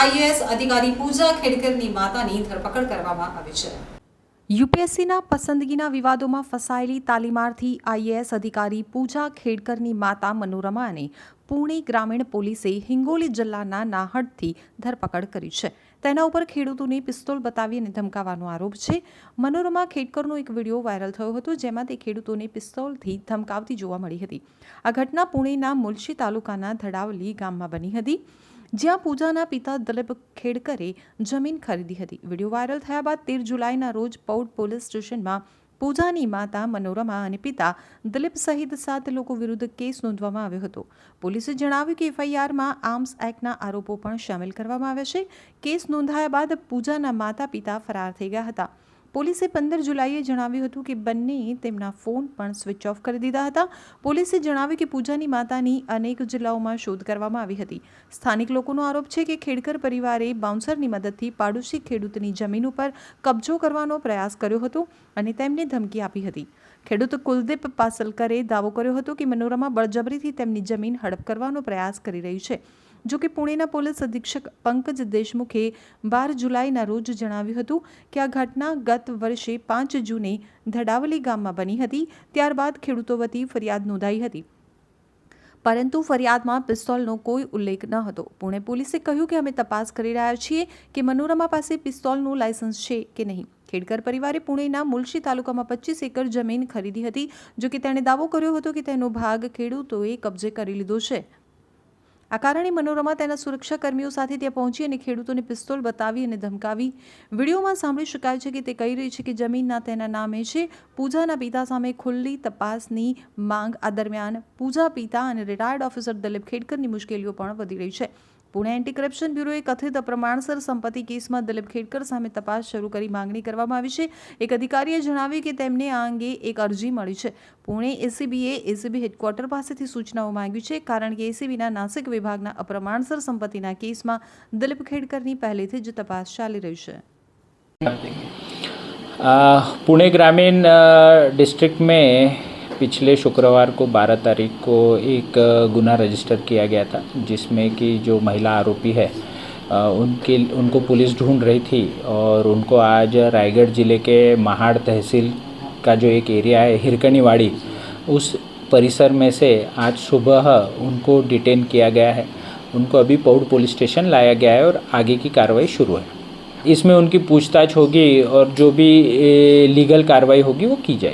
IAS અધિકારી પૂજા ખેડકરની માતાની ધરપકડ કરવામાં આવી છે। યુપીએસસીના પસંદગીના વિવાદોમાં ફસાયેલી તાલીમાર્થી આઈએએસ અધિકારી પૂજા ખેડકરની માતા મનોરમા અને પુણે ગ્રામીણ પોલીસે હિંગોલી જિલ્લાના નાહડથી ધરપકડ કરી છે। તેના ઉપર ખેડૂતોને પિસ્તોલ બતાવી અને ધમકાવવાનો આરોપ છે। મનોરમા ખેડકરનો એક વિડીયો વાયરલ થયો હતો, જેમાં તે ખેડૂતોને પિસ્તોલથી ધમકાવતી જોવા મળી હતી। આ ઘટના પુણેના મુલશી તાલુકાના ધડાવલી ગામમાં બની હતી, જ્યાં પૂજાના પિતા દિલીપ ખેડકરે જમીન ખરીદી હતી। વિડીયો વાયરલ થયા બાદ 13 જુલાઈના રોજ પૌડ પોલીસ સ્ટેશનમાં પૂજાની માતા મનોરમા અને પિતા દિલીપ સહિત 7 લોકો વિરુદ્ધ કેસ નોંધવામાં આવ્યો હતો। પોલીસે જણાવ્યું કે એફઆઈઆરમાં આર્મ્સ એક્ટના આરોપો પણ સામેલ કરવામાં આવ્યા છે। કેસ નોંધાયા બાદ પૂજાના માતા પિતા ફરાર થઈ ગયા હતા। પોલીસે 15 જુલાઈએ જણાવ્યું હતું કે બંનેએ તેમના ફોન પણ સ્વિચ ઓફ કરી દીધા હતા। પોલીસે જણાવ્યું કે પૂજાની માતાની અનેક જિલ્લાઓમાં શોધ કરવામાં આવી હતી। સ્થાનિક લોકોનો આરોપ છે કે ખેડકર પરિવારે બાઉન્સરની મદદથી પાડોશી ખેડૂતની જમીન ઉપર કબજો કરવાનો પ્રયાસ કર્યો હતો અને તેમને ધમકી આપી હતી। ખેડૂત કુલદીપ પાસલકરે દાવો કર્યો હતો કે મનોરમા બળજબરીથી તેમની જમીન હડપ કરવાનો પ્રયાસ કરી રહી છે। જો કે પુણેના પોલીસ અધિક્ષક પંકજ દેશમુખે 12 જુલાઈના રોજ જણાવ્યું હતું કે આ ઘટના ગત વર્ષે 5 જૂને ધડાવલી ગામમાં બની હતી। ત્યારબાદ ખેડૂતો વતી ફરિયાદ નોંધાઈ હતી, પરંતુ ફરિયાદમાં પિસ્તોલનો કોઈ ઉલ્લેખ ન હતો। પુણે પોલીસે કહ્યું કે અમે તપાસ કરી રહ્યા છીએ કે મનોરમા પાસે પિસ્તોલનું લાયસન્સ છે કે નહીં। ખેડકર પરિવારે પુણેના મુલશી તાલુકામાં 25 એકર જમીન ખરીદી હતી, જો કે તેણે દાવો કર્યો હતો કે તેનો ભાગ ખેડૂતોએ કબજે કરી લીધો છે। આ કારણે મનોરમા તેના સુરક્ષાકર્મીઓ સાથે ત્યાં પહોંચી અને ખેડૂતોને પિસ્તોલ બતાવી અને ધમકાવી। વિડીયોમાં સાંભળી શકાય છે કે તે કહી રહી છે કે જમીનના તેના નામે છે। પૂજાના પિતા સામે ખુલ્લી તપાસની માંગ। આ દરમિયાન પૂજા પિતા અને રિટાયર્ડ ઓફિસર દિલીપ ખેડકરની મુશ્કેલીઓ પણ વધી રહી છે। પુણે એન્ટી કરપ્શન બ્યુરોએ કથિત અપ્રમાણસર સંપત્તિ કેસમાં દિલીપ ખેડકર સામે તપાસ શરૂ કરી માંગણી કરવામાં આવી છે। એક અધિકારીએ જણાવ્યું કે તેમને આ અંગે એક અરજી મળી છે। પુણે એસીબીએ એસીબી હેડક્વાર્ટર પાસેથી સૂચનાઓ માંગી છે, કારણ કે એસીબીના નાસિક વિભાગના અપ્રમાણસર સંપત્તિના કેસમાં દિલીપ ખેડકરની પહેલેથી જ તપાસ ચાલી રહી છે। पुणे ग्रामीण डिस्ट्रिक्ट में पिछले शुक्रवार को 12 तारीख को एक गुना रजिस्टर किया गया था, जिसमें कि जो महिला आरोपी है उनको पुलिस ढूंढ रही थी और उनको आज रायगढ़ ज़िले के महाड़ तहसील का जो एक एरिया है हिरकनीवाड़ी, उस परिसर में से आज सुबह उनको डिटेन किया गया है। उनको अभी पौड़ पुलिस स्टेशन लाया गया है और आगे की कार्रवाई शुरू है। इसमें उनकी पूछताछ होगी और जो भी लीगल कार्रवाई होगी वो की जाएगी।